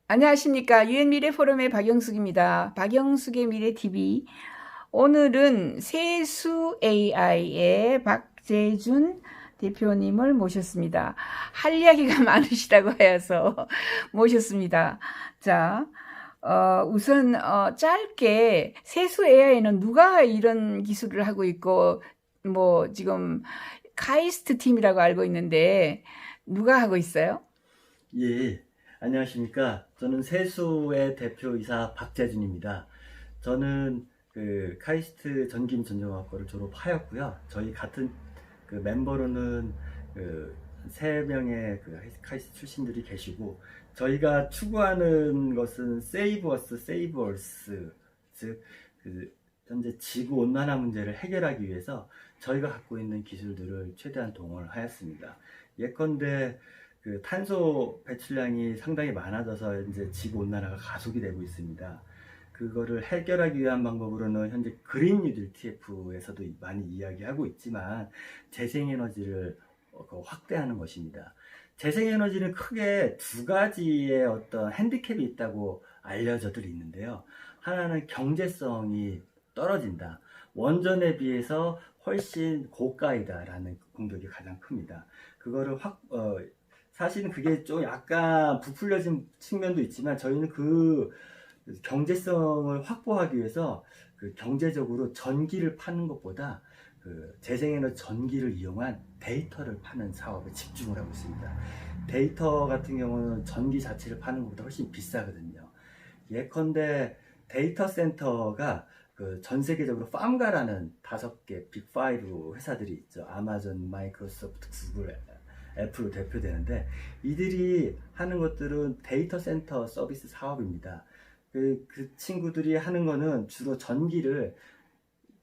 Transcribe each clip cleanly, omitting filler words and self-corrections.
안녕하십니까. 유엔미래 포럼의 박영숙입니다. 박영숙의 미래TV. 오늘은 세수 AI의 박재준 대표님을 모셨습니다. 할 이야기가 많으시다고 해서 모셨습니다. 자, 우선 짧게 세수 AI는 누가 이런 기술을 하고 있고, 뭐 지금 카이스트 팀이라고 알고 있는데 누가 하고 있어요? 예, 안녕하십니까. 저는 세수의 대표이사 박재준입니다. 저는 그 카이스트 전기임 전자공학과를 졸업하였고요. 저희 같은 그 멤버로는 그 3명의 그 카이스트 출신들이 계시고, 저희가 추구하는 것은 세이브 어스, 세이브 얼스, 즉, 그 현재 지구 온난화 문제를 해결하기 위해서 저희가 갖고 있는 기술들을 최대한 동원을 하였습니다. 예컨대 그 탄소 배출량이 상당히 많아져서 이제 지구 온난화가 가속이 되고 있습니다. 그거를 해결하기 위한 방법으로는 현재 그린 뉴딜 TF에서도 많이 이야기하고 있지만 재생에너지를 확대하는 것입니다. 재생에너지는 크게 두 가지의 어떤 핸디캡이 있다고 알려져들 있는데요. 하나는 경제성이 떨어진다. 원전에 비해서 훨씬 고가이다라는 공격이 가장 큽니다. 그거를 사실은 그게 좀 약간 부풀려진 측면도 있지만 저희는 그 경제성을 확보하기 위해서 그 경제적으로 전기를 파는 것보다 그 재생에너지 전기를 이용한 데이터를 파는 사업에 집중을 하고 있습니다. 데이터 같은 경우는 전기 자체를 파는 것보다 훨씬 비싸거든요. 예컨대 데이터 센터가 그 전 세계적으로 팜가라는 5개 빅5 회사들이 있죠. 아마존, 마이크로소프트, 구글, 애플로 대표되는데, 이들이 하는 것들은 데이터 센터 서비스 사업입니다. 그 친구들이 하는 거는 주로 전기를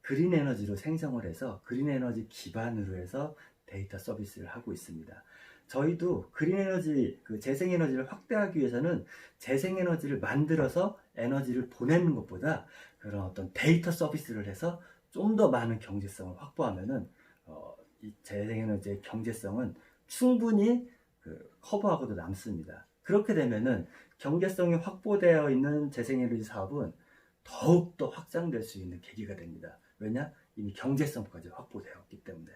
그린 에너지로 생성을 해서 그린 에너지 기반으로 해서 데이터 서비스를 하고 있습니다. 저희도 그린 에너지, 그 재생 에너지를 확대하기 위해서는 재생 에너지를 만들어서 에너지를 보내는 것보다 그런 어떤 데이터 서비스를 해서 좀 더 많은 경제성을 확보하면은 이 재생 에너지의 경제성은 충분히 커버하고도 남습니다. 그렇게 되면은 경제성이 확보되어 있는 재생에너지 사업은 더욱더 확장될 수 있는 계기가 됩니다. 왜냐? 이미 경제성까지 확보되었기 때문에.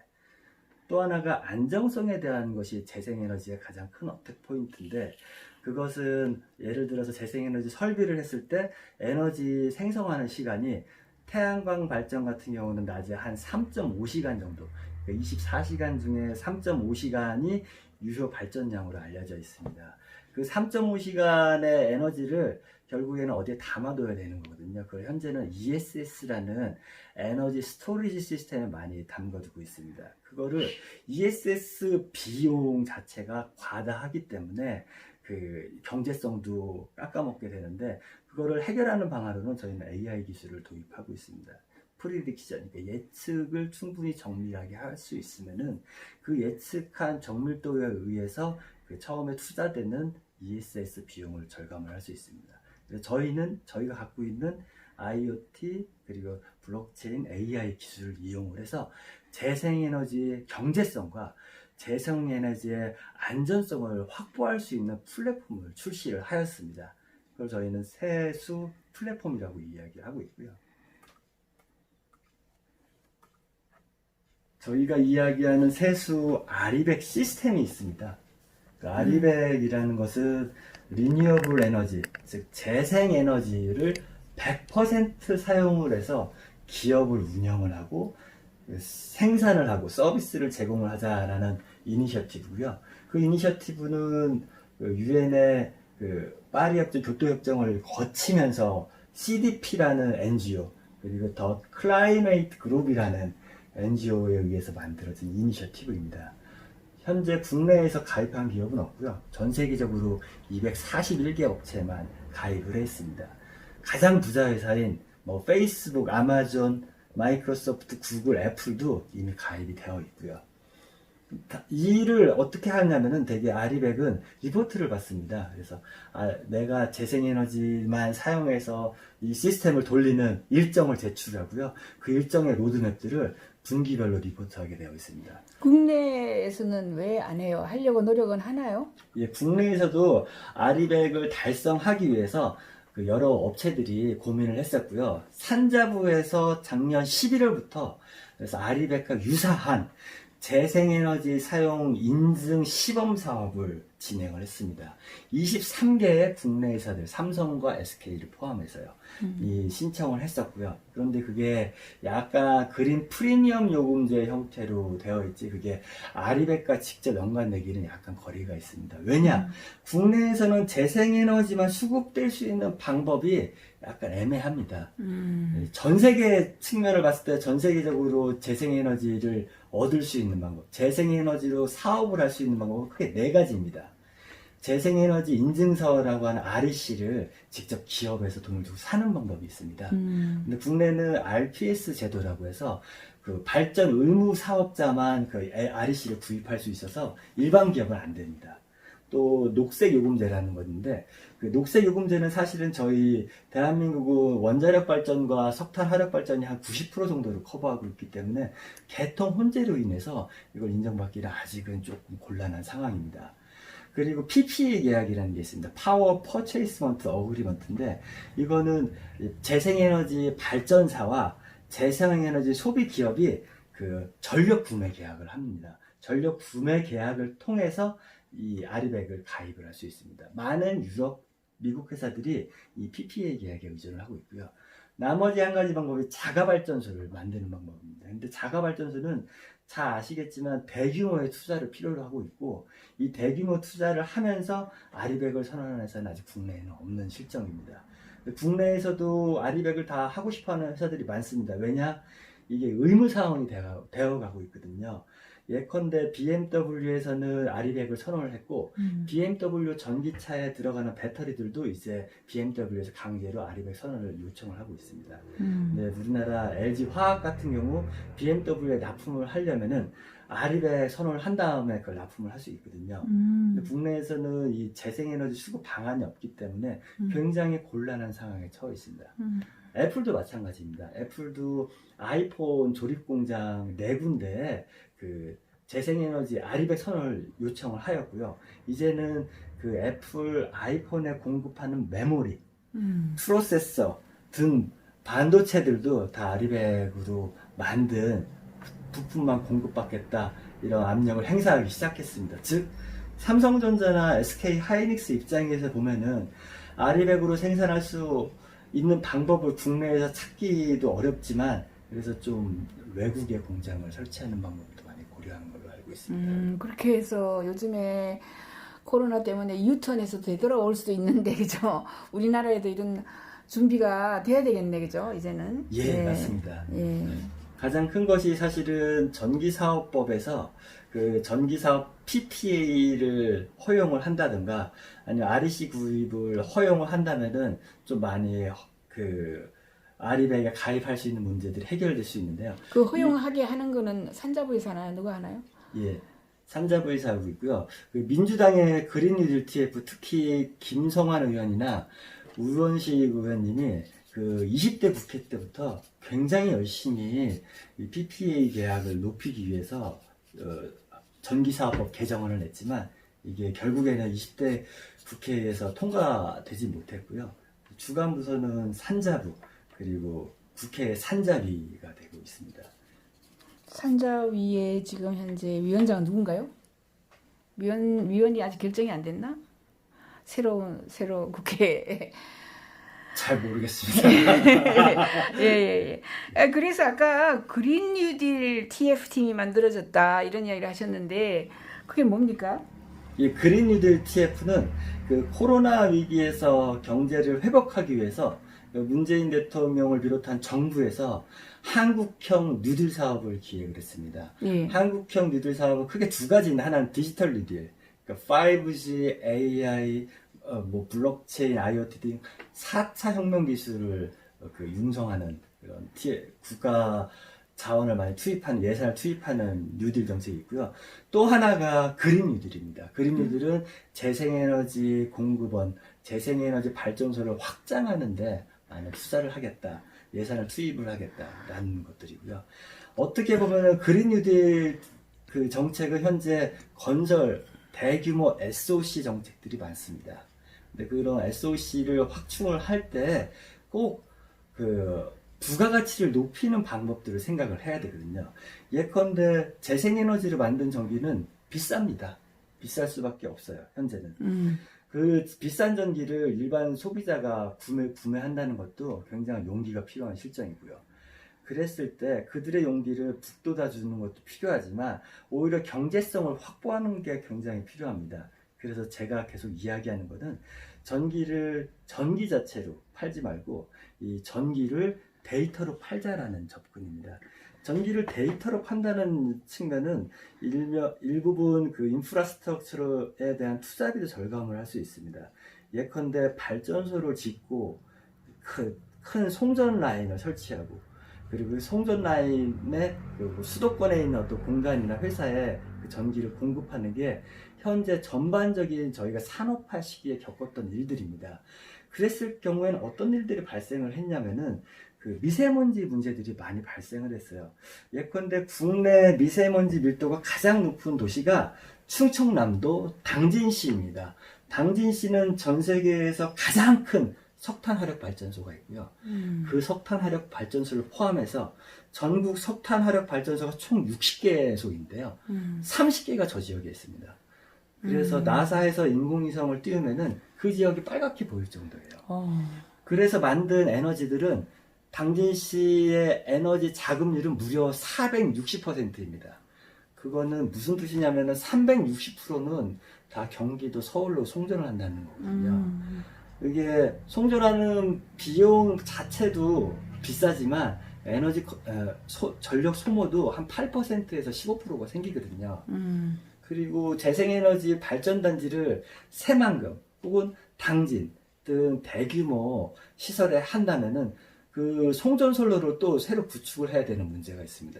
또 하나가 안정성에 대한 것이 재생에너지의 가장 큰 어택 포인트인데, 그것은 예를 들어서 재생에너지 설비를 했을 때 에너지 생성하는 시간이 태양광 발전 같은 경우는 낮에 한 3.5시간 정도, 24시간 중에 3.5시간이 유효 발전량으로 알려져 있습니다. 그 3.5시간의 에너지를 결국에는 어디에 담아둬야 되는 거거든요. 그걸 현재는 ESS라는 에너지 스토리지 시스템에 많이 담궈두고 있습니다. 그거를 ESS 비용 자체가 과다하기 때문에 그 경제성도 깎아먹게 되는데, 그거를 해결하는 방안으로는 저희는 AI 기술을 도입하고 있습니다. 프리딕션, 그러니까 예측을 충분히 정밀하게 할 수 있으면은 그 예측한 정밀도에 의해서 그 처음에 투자되는 ESS 비용을 절감을 할 수 있습니다. 그래서 저희가 갖고 있는 IoT 그리고 블록체인 AI 기술을 이용을 해서 재생에너지의 경제성과 재생에너지의 안전성을 확보할 수 있는 플랫폼을 출시를 하였습니다. 그걸 저희는 세수 플랫폼이라고 이야기하고 있고요. 저희가 이야기하는 세수 아리백 시스템이 있습니다. 그 아리백이라는 것은 리뉴어블 에너지, 즉 재생 에너지를 100% 사용을 해서 기업을 운영을 하고 생산을 하고 서비스를 제공을 하자라는 이니셔티브고요. 그 이니셔티브는 유엔의 그 파리 협정, 교토 협정을 거치면서 CDP라는 NGO 그리고 더 클라이메이트 그룹이라는 NGO에 의해서 만들어진 이니셔티브입니다. 현재 국내에서 가입한 기업은 없고요. 전 세계적으로 241개 업체만 가입을 했습니다. 가장 부자 회사인 뭐 페이스북, 아마존, 마이크로소프트, 구글, 애플도 이미 가입이 되어 있고요. 이 일을 어떻게 하냐면은 대개 아리백은 리포트를 받습니다. 그래서 내가 재생에너지만 사용해서 이 시스템을 돌리는 일정을 제출하고요. 그 일정의 로드맵들을 분기별로 리포트하게 되어 있습니다. 국내에서는 왜 안 해요? 하려고 노력은 하나요? 예, 국내에서도 아리백을 달성하기 위해서 그 여러 업체들이 고민을 했었고요. 산자부에서 작년 11월부터 그래서 아리백과 유사한 재생에너지 사용 인증 시범 사업을 진행을 했습니다. 23개의 국내 회사들, 삼성과 SK를 포함해서요. 이 신청을 했었고요. 그런데 그게 약간 그린 프리미엄 요금제 형태로 되어 있지, 그게 아리백과 직접 연관되기는 약간 거리가 있습니다. 왜냐? 국내에서는 재생에너지만 수급될 수 있는 방법이 약간 애매합니다. 전 세계 측면을 봤을 때 전 세계적으로 재생에너지를 얻을 수 있는 방법, 재생에너지로 사업을 할 수 있는 방법은 크게 네 가지입니다. 재생에너지 인증서라고 하는 REC를 직접 기업에서 돈을 주고 사는 방법이 있습니다. 근데 국내는 RPS 제도라고 해서 그 발전 의무 사업자만 그 REC를 구입할 수 있어서 일반 기업은 안 됩니다. 또 녹색 요금제라는 건데, 그 녹색 요금제는 사실은 저희 대한민국은 원자력 발전과 석탄 화력 발전이 한 90% 정도를 커버하고 있기 때문에 개통 혼재로 인해서 이걸 인정받기는 아직은 조금 곤란한 상황입니다. 그리고 PPA 계약이라는 게 있습니다. 파워 퍼체이스먼트 어그리먼트인데, 이거는 재생에너지 발전사와 재생에너지 소비 기업이 그 전력 구매 계약을 합니다. 전력 구매 계약을 통해서 이 아리백을 가입을 할 수 있습니다. 많은 유럽, 미국 회사들이 이 PPA 계약에 의존을 하고 있고요. 나머지 한 가지 방법이 자가발전소를 만드는 방법입니다. 근데 자가발전소는 잘 아시겠지만 대규모의 투자를 필요로 하고 있고, 이 대규모 투자를 하면서 아리백을 선언하는 회사는 아직 국내에는 없는 실정입니다. 국내에서도 아리백을 다 하고 싶어하는 회사들이 많습니다. 왜냐? 이게 의무사항이 되어가고 있거든요. 예컨대 BMW에서는 아리백을 선언을 했고, BMW 전기차에 들어가는 배터리들도 이제 BMW에서 강제로 아리백 선언을 요청을 하고 있습니다. 네, 우리나라 LG 화학 같은 경우 BMW에 납품을 하려면은 아리백 선언을 한 다음에 그걸 납품을 할 수 있거든요. 근데 국내에서는 이 재생에너지 수급 방안이 없기 때문에 굉장히 곤란한 상황에 처해 있습니다. 애플도 마찬가지입니다. 애플도 아이폰 조립 공장 4군데에 그 재생에너지 아리백 선언을 요청을 하였고요. 이제는 그 애플 아이폰에 공급하는 메모리, 프로세서 등 반도체들도 다 아리백으로 만든 부품만 공급받겠다, 이런 압력을 행사하기 시작했습니다. 즉, 삼성전자나 SK 하이닉스 입장에서 보면은 아리백으로 생산할 수 있는 방법을 국내에서 찾기도 어렵지만, 그래서 좀 외국에 공장을 설치하는 방법도 많이 고려하는 걸로 알고 있습니다. 그렇게 해서 요즘에 코로나 때문에 유턴해서 되돌아올 수도 있는데, 그죠? 우리나라에도 이런 준비가 돼야 되겠네, 그죠? 이제는. 예, 맞습니다. 예. 가장 큰 것이 사실은 전기사업법에서 그 전기사업 PPA를 허용을 한다든가, 아니면 REC 구입을 허용을 한다면은 좀 많이 그 아리백에 가입할 수 있는 문제들이 해결될 수 있는데요. 그 허용하게 하는 거는 산자부에서 하나요? 누가 하나요? 예, 산자부에서 하고 있고요. 그 민주당의 그린 뉴딜 TF, 특히 김성환 의원이나 우원식 의원님이 그 20대 국회 때부터 굉장히 열심히 이 PPA 계약을 높이기 위해서 전기사업법 개정안을 냈지만, 이게 결국에는 20대 국회에서 통과되지 못했고요. 주관 부서는 산자부, 그리고 국회 산자위가 되고 있습니다. 산자위에 지금 현재 위원장은 누군가요? 위원이 아직 결정이 안 됐나? 새로 국회. 잘 모르겠습니다. 예. 그래서 아까 그린 뉴딜 TF팀이 만들어졌다, 이런 이야기를 하셨는데, 그게 뭡니까? 이 그린 뉴딜 TF는 그 코로나 위기에서 경제를 회복하기 위해서 문재인 대통령을 비롯한 정부에서 한국형 뉴딜 사업을 기획을 했습니다. 예. 한국형 뉴딜 사업은 크게 두 가지인데, 하나는 디지털 뉴딜, 그러니까 5G, AI, 뭐 블록체인, IoT 등 4차 혁명 기술을 그 융성하는 그런 국가 자원을 많이 투입하는, 예산을 투입하는 뉴딜 정책이 있고요. 또 하나가 그린 뉴딜입니다. 그린 뉴딜은 재생에너지 공급원, 재생에너지 발전소를 확장하는데 많은 투자를 하겠다, 예산을 투입을 하겠다라는 것들이고요. 어떻게 보면 그린 뉴딜 그 정책은 현재 건설 대규모 SOC 정책들이 많습니다. 근데 그런 SOC를 확충을 할 때 꼭 그 부가가치를 높이는 방법들을 생각을 해야 되거든요. 예컨대 재생에너지를 만든 전기는 비쌉니다. 비쌀 수밖에 없어요. 현재는. 그 비싼 전기를 일반 소비자가 구매한다는 것도 굉장히 용기가 필요한 실정이고요. 그랬을 때 그들의 용기를 북돋아 주는 것도 필요하지만 오히려 경제성을 확보하는 게 굉장히 필요합니다. 그래서 제가 계속 이야기하는 것은 전기를 전기 자체로 팔지 말고 이 전기를 데이터로 팔자라는 접근입니다. 전기를 데이터로 판다는 측면은 일부분 그 인프라스트럭처에 대한 투자비도 절감을 할 수 있습니다. 예컨대 발전소를 짓고 큰 송전 라인을 설치하고 그리고 그 송전 라인에 수도권에 있는 어떤 공간이나 회사에 그 전기를 공급하는 게 현재 전반적인 저희가 산업화 시기에 겪었던 일들입니다. 그랬을 경우에는 어떤 일들이 발생을 했냐면은 그 미세먼지 문제들이 많이 발생을 했어요. 예컨대 국내 미세먼지 밀도가 가장 높은 도시가 충청남도 당진시입니다. 당진시는 전 세계에서 가장 큰 석탄 화력 발전소가 있고요. 그 석탄 화력 발전소를 포함해서 전국 석탄 화력 발전소가 총 60개소인데요. 30개가 저 지역에 있습니다. 그래서 나사에서 인공위성을 띄우면은 그 지역이 빨갛게 보일 정도예요. 그래서 만든 에너지들은 당진시의 에너지 자급률은 무려 460%입니다. 그거는 무슨 뜻이냐면은 360%는 다 경기도 서울로 송전을 한다는 거거든요. 이게 송전하는 비용 자체도 비싸지만 에너지 전력 소모도 한 8%에서 15%가 생기거든요. 그리고 재생에너지 발전단지를 새만금 혹은 당진 등 대규모 시설에 한다면은 그 송전선로를 또 새로 구축을 해야 되는 문제가 있습니다.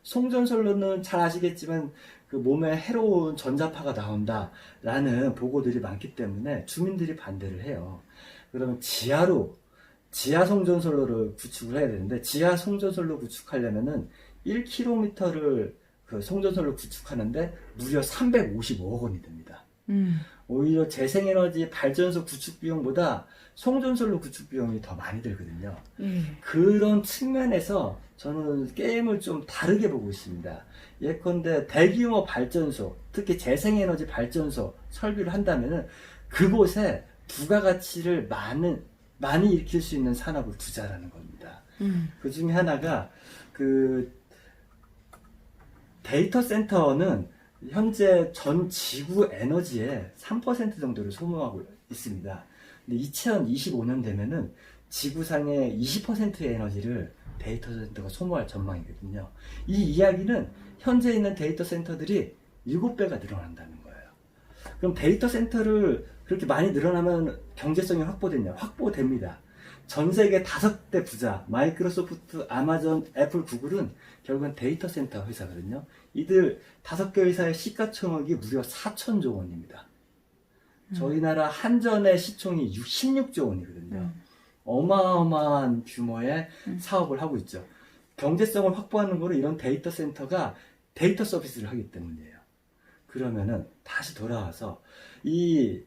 송전선로는 잘 아시겠지만 그 몸에 해로운 전자파가 나온다라는 보고들이 많기 때문에 주민들이 반대를 해요. 그러면 지하 송전선로를 구축을 해야 되는데 지하 송전선로 구축하려면은 1km를 그 송전선로 구축하는데 무려 355억 원이 듭니다. 오히려 재생에너지 발전소 구축 비용보다 송전선로 구축 비용이 더 많이 들거든요. 그런 측면에서 저는 게임을 좀 다르게 보고 있습니다. 예컨대 대규모 발전소, 특히 재생에너지 발전소 설비를 한다면은 그곳에 부가가치를 많이 일으킬 수 있는 산업을 두자라는 겁니다. 그 중에 하나가 그 데이터 센터는 현재 전 지구 에너지의 3% 정도를 소모하고 있습니다. 근데 2025년 되면은 지구상의 20%의 에너지를 데이터 센터가 소모할 전망이거든요. 이 이야기는 현재 있는 데이터 센터들이 7배가 늘어난다는 거예요. 그럼 데이터 센터를 그렇게 많이 늘어나면 경제성이 확보됩니다. 전 세계 5대 부자, 마이크로소프트, 아마존, 애플, 구글은 결국은 데이터 센터 회사거든요. 이들 5개 회사의 시가총액이 무려 4천조 원입니다. 저희 나라 한전의 시총이 16조 원이거든요. 어마어마한 규모의 사업을 하고 있죠. 경제성을 확보하는 거는 이런 데이터 센터가 데이터 서비스를 하기 때문이에요. 그러면은 다시 돌아와서 이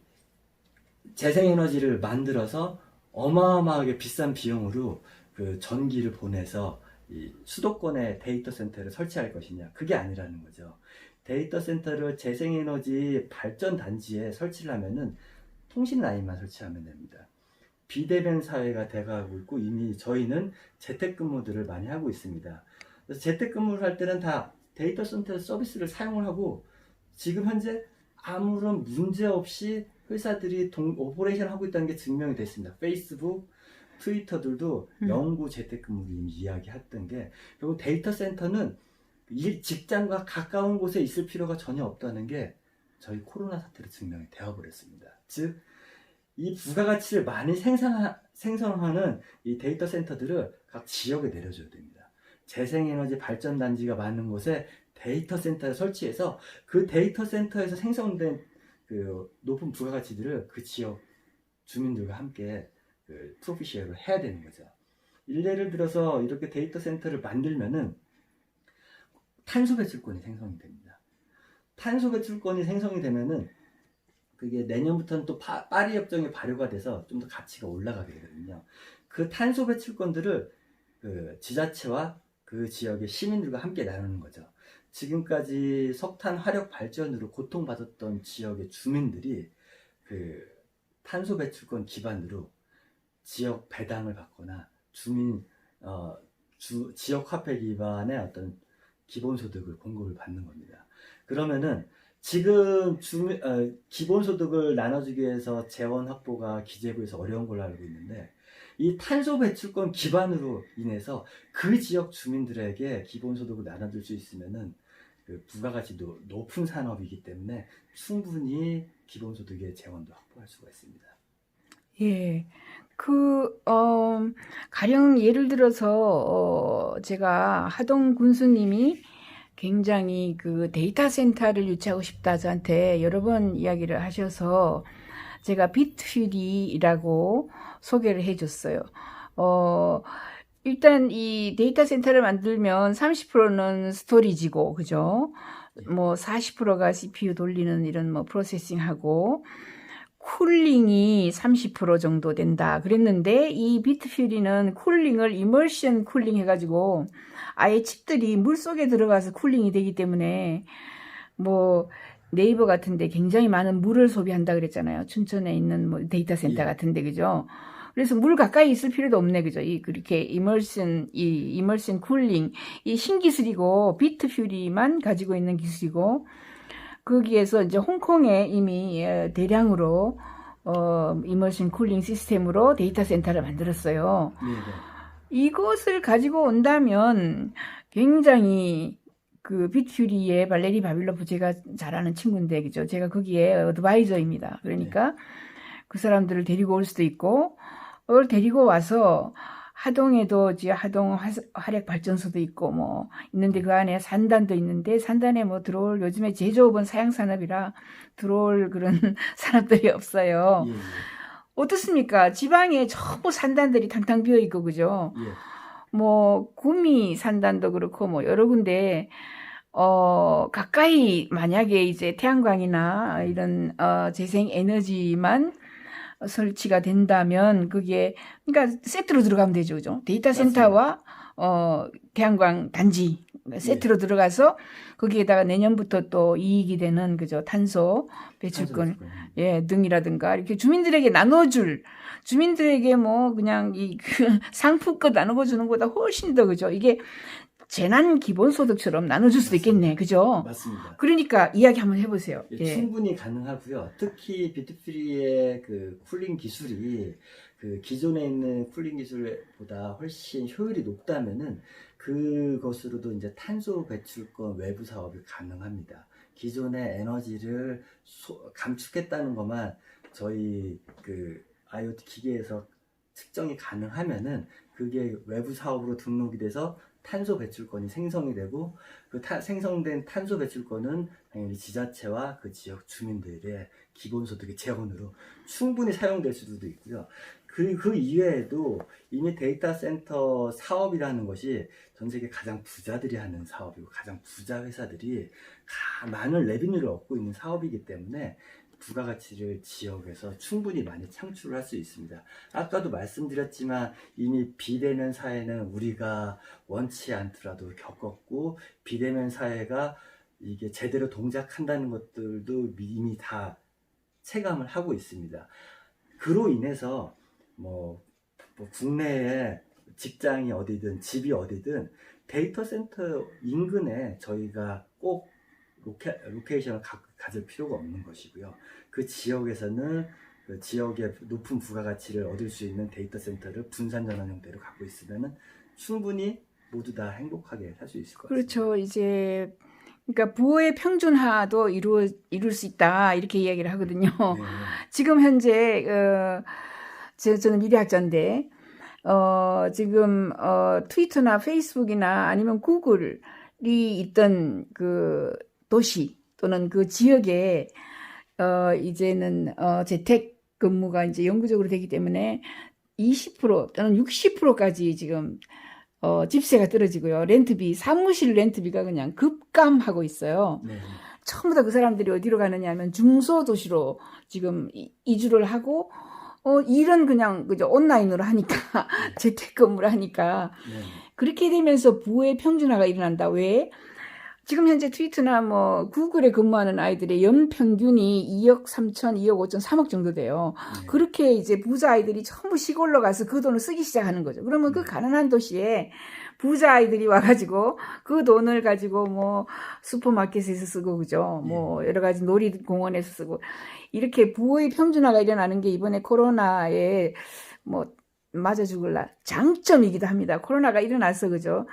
재생에너지를 만들어서 어마어마하게 비싼 비용으로 그 전기를 보내서 이 수도권에 데이터 센터를 설치할 것이냐, 그게 아니라는 거죠. 데이터 센터를 재생에너지 발전 단지에 설치를 하면은 통신 라인만 설치하면 됩니다. 비대면 사회가 돼가고 있고 이미 저희는 재택근무들을 많이 하고 있습니다. 그래서 재택근무를 할 때는 다 데이터 센터 서비스를 사용을 하고 지금 현재 아무런 문제 없이 회사들이 오퍼레이션 하고 있다는 게 증명이 됐습니다. 페이스북, 트위터들도 영구 재택근무를 이미 이야기했던 게 결국 데이터 센터는 직장과 가까운 곳에 있을 필요가 전혀 없다는 게 저희 코로나 사태로 증명이 되어버렸습니다. 즉, 이 부가가치를 많이 생성하는 이 데이터 센터들을 각 지역에 내려줘야 됩니다. 재생에너지 발전단지가 많은 곳에 데이터 센터를 설치해서 그 데이터 센터에서 생성된 그 높은 부가가치들을 그 지역 주민들과 함께 그 프로피시어를 해야 되는 거죠. 예를 들어서 이렇게 데이터 센터를 만들면은 탄소 배출권이 생성이 됩니다. 탄소 배출권이 생성이 되면은 그게 내년부터는 또 파리 협정이 발효가 돼서 좀 더 가치가 올라가게 되거든요. 그 탄소 배출권들을 그 지자체와 그 지역의 시민들과 함께 나누는 거죠. 지금까지 석탄 화력 발전으로 고통받았던 지역의 주민들이 그 탄소 배출권 기반으로 지역 배당을 받거나 주민 지역 화폐 기반의 어떤 기본소득을 공급을 받는 겁니다. 그러면은 지금 기본소득을 나눠주기 위해서 재원 확보가 기재부에서 어려운 걸로 알고 있는데, 이 탄소 배출권 기반으로 인해서 그 지역 주민들에게 기본소득을 나눠줄 수 있으면은 그 부가가치도 높은 산업이기 때문에 충분히 기본소득의 재원도 확보할 수가 있습니다. 예. 가령 예를 들어서, 제가 하동 군수님이 굉장히 그 데이터 센터를 유치하고 싶다 저한테 여러 번 이야기를 하셔서 제가 비트퓨리라고 소개를 해줬어요. 일단 이 데이터 센터를 만들면 30%는 스토리지고, 그죠? 뭐 40%가 CPU 돌리는 이런 뭐 프로세싱하고, 쿨링이 30% 정도 된다 그랬는데, 이 비트퓨리는 쿨링을 이머션 쿨링 해가지고 아예 칩들이 물 속에 들어가서 쿨링이 되기 때문에, 뭐 네이버 같은데 굉장히 많은 물을 소비한다 그랬잖아요. 춘천에 있는 뭐 데이터 센터 같은데, 그죠? 그래서 물 가까이 있을 필요도 없네, 그죠? 그렇게 이머션 쿨링, 이 신기술이고 비트퓨리만 가지고 있는 기술이고, 거기에서 이제 홍콩에 이미 대량으로 이머션 쿨링 시스템으로 데이터 센터를 만들었어요. 네네. 이것을 가지고 온다면 굉장히 그 비트퓨리의 발레리 바빌로프 제가 잘 아는 친구인데, 그죠? 제가 거기에 어드바이저입니다. 그러니까 그 사람들을 데리고 올 수도 있고, 그걸 데리고 와서 하동에도 이제 하동 화력 발전소도 있고 뭐 있는데, 그 안에 산단도 있는데, 산단에 뭐 들어올, 요즘에 제조업은 사양 산업이라 들어올 그런 산업들이 없어요. 예, 어떻습니까? 지방에 전부 산단들이 탕탕 비어 있고, 그죠? 예. 뭐 구미 산단도 그렇고 뭐 여러 군데 가까이 만약에 이제 태양광이나 이런 재생 에너지만 설치가 된다면 그게, 그러니까 세트로 들어가면 되죠, 그죠? 데이터 센터와 태양광 단지 세트로 들어가서 거기에다가 내년부터 또 이익이 되는, 그죠? 탄소 배출권 등이라든가 이렇게 주민들에게 나눠줄, 주민들에게 뭐 그냥 그 상품껏 나눠주는 것보다 훨씬 더, 그죠? 이게 재난 기본소득처럼 나눠줄 수도 있겠네, 그죠? 맞습니다. 그러니까 이야기 한번 해보세요. 예, 충분히 가능하고요. 특히 비트퓨리의 그 쿨링 기술이 그 기존에 있는 쿨링 기술보다 훨씬 효율이 높다면은 그것으로도 이제 탄소 배출권 외부 사업이 가능합니다. 기존의 에너지를 감축했다는 것만 저희 그 IoT 기계에서 측정이 가능하면은 그게 외부 사업으로 등록이 돼서 탄소 배출권이 생성이 되고, 그 생성된 탄소 배출권은 당연히 지자체와 그 지역 주민들의 기본소득의 재원으로 충분히 사용될 수도 있고요. 그 이외에도 이미 데이터 센터 사업이라는 것이 전 세계 가장 부자들이 하는 사업이고, 가장 부자 회사들이 많은 레비뉴를 얻고 있는 사업이기 때문에 부가가치를 지역에서 충분히 많이 창출을 할 수 있습니다. 아까도 말씀드렸지만 이미 비대면 사회는 우리가 원치 않더라도 겪었고, 비대면 사회가 이게 제대로 동작한다는 것들도 이미 다 체감을 하고 있습니다. 그로 인해서 뭐 국내에 직장이 어디든 집이 어디든 데이터 센터 인근에 저희가 꼭 로케이션을 가질 필요가 없는 것이고요. 그 지역에서는 그 지역의 높은 부가가치를 얻을 수 있는 데이터 센터를 분산 전환 형태로 갖고 있으면 충분히 모두 다 행복하게 살 수 있을 것 같습니다. 그렇죠. 이제 그러니까 부의 평준화도 이룰 수 있다, 이렇게 이야기를 하거든요. 네. 지금 현재 저는 미래학자인데 지금 트위터나 페이스북이나 아니면 구글이 있던 그 도시 또는 그 지역에 이제는 재택 근무가 이제 영구적으로 되기 때문에 20% 또는 60%까지 지금 집세가 떨어지고요. 렌트비, 사무실 렌트비가 그냥 급감하고 있어요. 네. 처음부터 그 사람들이 어디로 가느냐 하면 중소도시로 지금 이주를 하고 일은 그냥 그저 온라인으로 하니까 재택근무를 하니까 네. 그렇게 되면서 부의 평준화가 일어난다. 왜? 지금 현재 트위터나 뭐 구글에 근무하는 아이들의 연평균이 2억 3천, 2억 5천, 3억 정도 돼요. 네. 그렇게 이제 부자 아이들이 전부 시골로 가서 그 돈을 쓰기 시작하는 거죠. 그러면 그 가난한 도시에 부자 아이들이 와가지고 그 돈을 가지고 뭐 슈퍼마켓에서 쓰고 그죠. 뭐 여러 가지 놀이공원에서 쓰고 이렇게 부의 평준화가 일어나는 게 이번에 코로나에 뭐 맞아 죽을라 장점이기도 합니다. 코로나가 일어나서 그죠.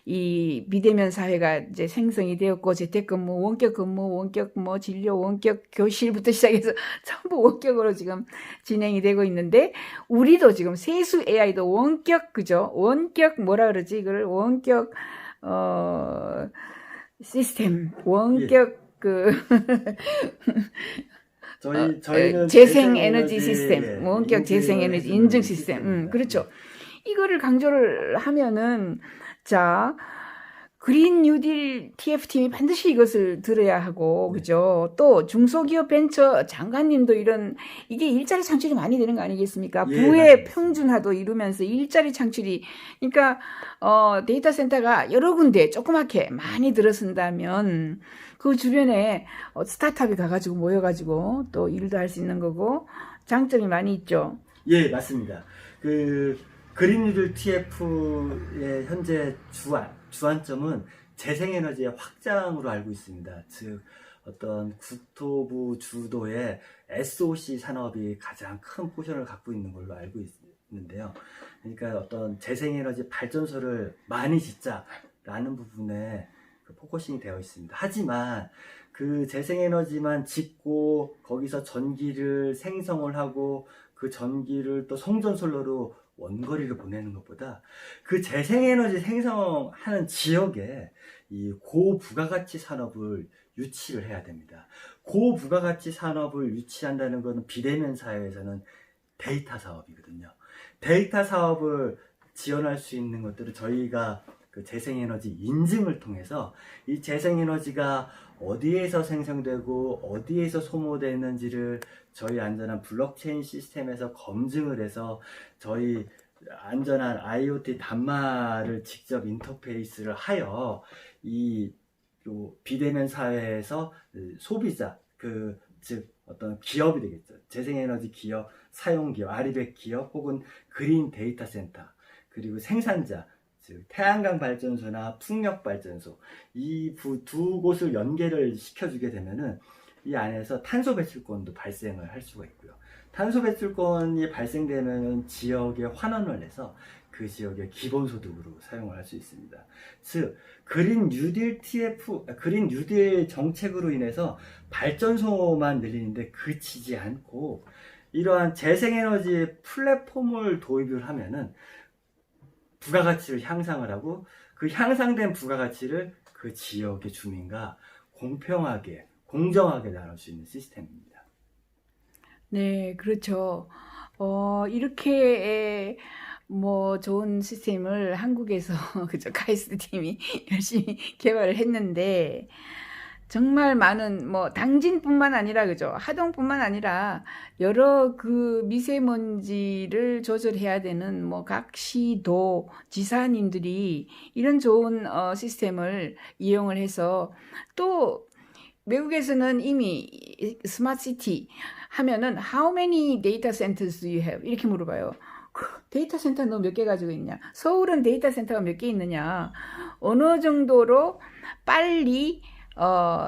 이 비대면 사회가 이제 생성이 되었고 재택근무, 원격 근무, 원격 뭐 진료, 원격 교실부터 시작해서 전부 원격으로 지금 진행이 되고 있는데 우리도 지금 세수 AI도 원격 그죠? 원격 뭐라 그러지? 이걸 원격 시스템, 원격 그 저희는 재생에너지 시스템, 예, 원격 재생에너지 인증 시스템, 시스템입니다. 그렇죠. 이거를 강조를 하면은 자 그린 뉴딜 TF팀이 반드시 이것을 들어야 하고 그죠. 또 중소기업 벤처 장관님도 이런 이게 일자리 창출이 많이 되는 거 아니겠습니까? 예, 부의 맞습니다. 평준화도 이루면서 일자리 창출이 그러니까 데이터 센터가 여러 군데 조그맣게 많이 들어선다면 그 주변에 스타트업이 가가지고 모여가지고 또 일도 할 수 있는 거고 장점이 많이 있죠. 예, 맞습니다. 그 그린뉴딜 TF의 현재 주안점은 재생에너지의 확장으로 알고 있습니다. 즉 어떤 국토부 주도의 SOC 산업이 가장 큰 포션을 갖고 있는 걸로 알고 있는데요. 그러니까 어떤 재생에너지 발전소를 많이 짓자라는 부분에 그 포커싱이 되어 있습니다. 하지만 그 재생에너지만 짓고 거기서 전기를 생성을 하고 그 전기를 또 송전솔로로 원거리를 보내는 것보다 그 재생에너지 생성하는 지역에 이 고부가가치 산업을 유치를 해야 됩니다. 고부가가치 산업을 유치한다는 것은 비대면 사회에서는 데이터 사업이거든요. 데이터 사업을 지원할 수 있는 것들을 저희가 그 재생에너지 인증을 통해서 이 재생에너지가 어디에서 생성되고 어디에서 소모되는지를 저희 안전한 블록체인 시스템에서 검증을 해서 저희 안전한 IoT 단말을 직접 인터페이스를 하여 이 비대면 사회에서 소비자 즉 어떤 기업이 되겠죠. 재생에너지 기업, 사용기업, 아리백 기업 혹은 그린 데이터 센터 그리고 생산자 즉 태양광 발전소나 풍력 발전소 이 두 곳을 연계를 시켜주게 되면은 이 안에서 탄소 배출권도 발생을 할 수가 있고요. 탄소 배출권이 발생되면 지역에 환원을 해서 그 지역의 기본소득으로 사용을 할 수 있습니다. 즉 그린 뉴딜 정책으로 인해서 발전소만 늘리는데 그치지 않고 이러한 재생에너지 플랫폼을 도입을 하면은 부가가치를 향상을 하고 그 향상된 부가가치를 그 지역의 주민과 공평하게 공정하게 나눌 수 있는 시스템입니다. 네, 그렇죠. 이렇게 뭐 좋은 시스템을 한국에서 그죠 카이스트 팀이 열심히 개발을 했는데 정말 많은 뭐 당진뿐만 아니라 그죠 하동뿐만 아니라 여러 그 미세먼지를 조절해야 되는 뭐 각 시도 지사님들이 이런 좋은 시스템을 이용을 해서 또 외국에서는 이미 스마트 시티 하면은 How many data centers do you have? 이렇게 물어봐요. 데이터 센터 너 몇 개 가지고 있냐? 서울은 데이터 센터가 몇 개 있느냐? 어느 정도로 빨리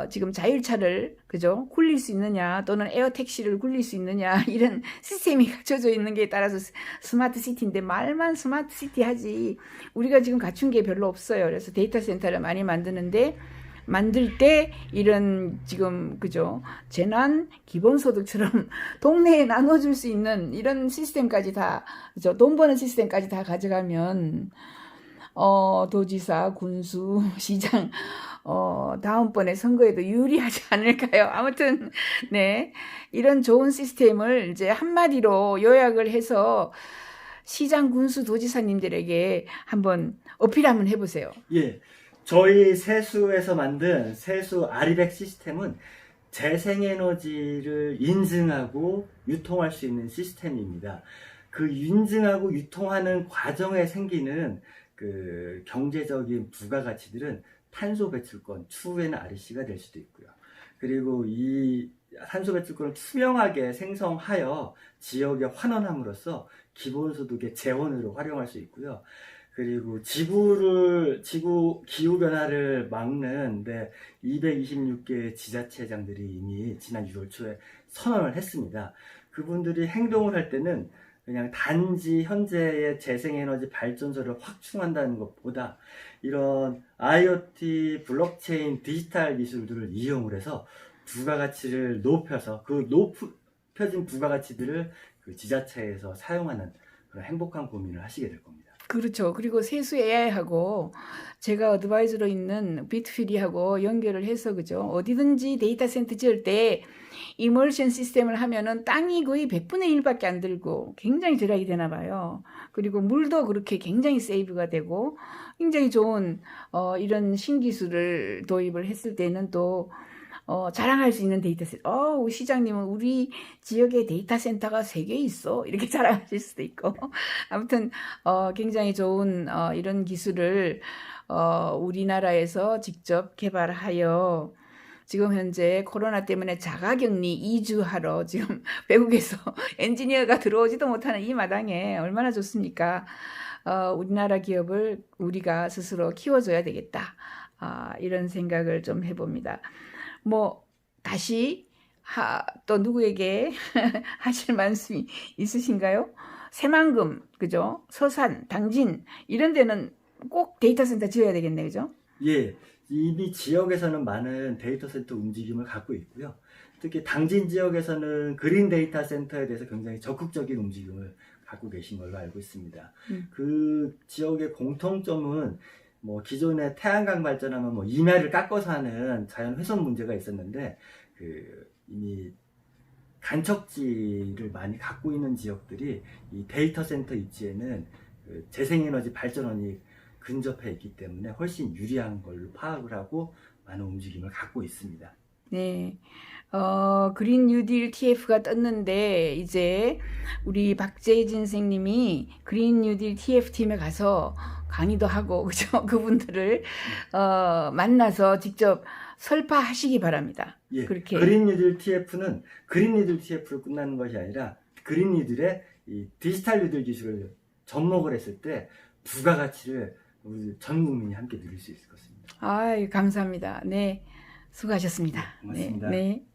지금 자율차를 그죠 굴릴 수 있느냐 또는 에어 택시를 굴릴 수 있느냐 이런 시스템이 갖춰져 있는 게 따라서 스마트 시티인데 말만 스마트 시티 하지 우리가 지금 갖춘 게 별로 없어요. 그래서 데이터 센터를 많이 만드는데 만들 때 이런 지금 그죠 재난 기본소득처럼 동네에 나눠줄 수 있는 이런 시스템까지 다 그죠 돈 버는 시스템까지 다 가져가면 도지사 군수 시장 다음번에 선거에도 유리하지 않을까요? 아무튼 네 이런 좋은 시스템을 이제 한마디로 요약을 해서 시장 군수 도지사님들에게 한번 어필 한번 해보세요. 예, 저희 세수에서 만든 세수 아리백 시스템은 재생에너지를 인증하고 유통할 수 있는 시스템입니다. 그 인증하고 유통하는 과정에 생기는 그 경제적인 부가가치들은 탄소 배출권, 추후에는 REC가 될 수도 있고요. 그리고 이 탄소 배출권을 투명하게 생성하여 지역에 환원함으로써 기본소득의 재원으로 활용할 수 있고요. 그리고 지구 기후변화를 막는데 226개의 지자체장들이 이미 지난 6월 초에 선언을 했습니다. 그분들이 행동을 할 때는 그냥 단지 현재의 재생에너지 발전소를 확충한다는 것보다 이런 IoT, 블록체인, 디지털 기술들을 이용을 해서 부가가치를 높여서 그 높여진 부가가치들을 그 지자체에서 사용하는 그런 행복한 고민을 하시게 될 겁니다. 그렇죠. 그리고 세수 AI하고 제가 어드바이저로 있는 비트퓨리하고 연결을 해서 그죠. 어디든지 데이터 센터 지을 때 이멀션 시스템을 하면은 땅이 거의 100분의 1밖에 안 들고 굉장히 절약이 되나 봐요. 그리고 물도 그렇게 굉장히 세이브가 되고 굉장히 좋은 이런 신기술을 도입을 했을 때는 또 자랑할 수 있는 데이터 센터. 우리 시장님은 우리 지역에 데이터 센터가 3개 있어. 이렇게 자랑하실 수도 있고. 아무튼, 굉장히 좋은, 이런 기술을, 우리나라에서 직접 개발하여 지금 현재 코로나 때문에 자가격리 2주하러 지금 외국에서 엔지니어가 들어오지도 못하는 이 마당에 얼마나 좋습니까? 우리나라 기업을 우리가 스스로 키워줘야 되겠다. 이런 생각을 좀 해봅니다. 뭐 다시 또 누구에게 하실 말씀이 있으신가요? 새만금, 그죠? 서산, 당진 이런 데는 꼭 데이터 센터 지어야 되겠네, 그죠? 예, 이미 지역에서는 많은 데이터 센터 움직임을 갖고 있고요. 특히 당진 지역에서는 그린 데이터 센터에 대해서 굉장히 적극적인 움직임을 갖고 계신 걸로 알고 있습니다. 그 지역의 공통점은 뭐 기존에 태양광 발전하면 뭐 임야를 깎아서 하는 자연 훼손 문제가 있었는데 그 이미 간척지를 많이 갖고 있는 지역들이 이 데이터 센터 입지에는 그 재생에너지 발전원이 근접해 있기 때문에 훨씬 유리한 걸로 파악을 하고 많은 움직임을 갖고 있습니다. 네. 그린 뉴딜 TF가 떴는데 이제 우리 박재진 선생님이 그린 뉴딜 TF 팀에 가서 강의도 하고 그죠? 그분들을 만나서 직접 설파하시기 바랍니다. 예, 그렇게 그린 뉴딜 TF는 그린 뉴딜 TF로 끝나는 것이 아니라 그린 뉴딜의 이 디지털 뉴딜 기술을 접목을 했을 때 부가가치를 우리 전 국민이 함께 누릴 수 있을 것입니다. 감사합니다. 네. 수고하셨습니다. 고맙습니다. 네. 네.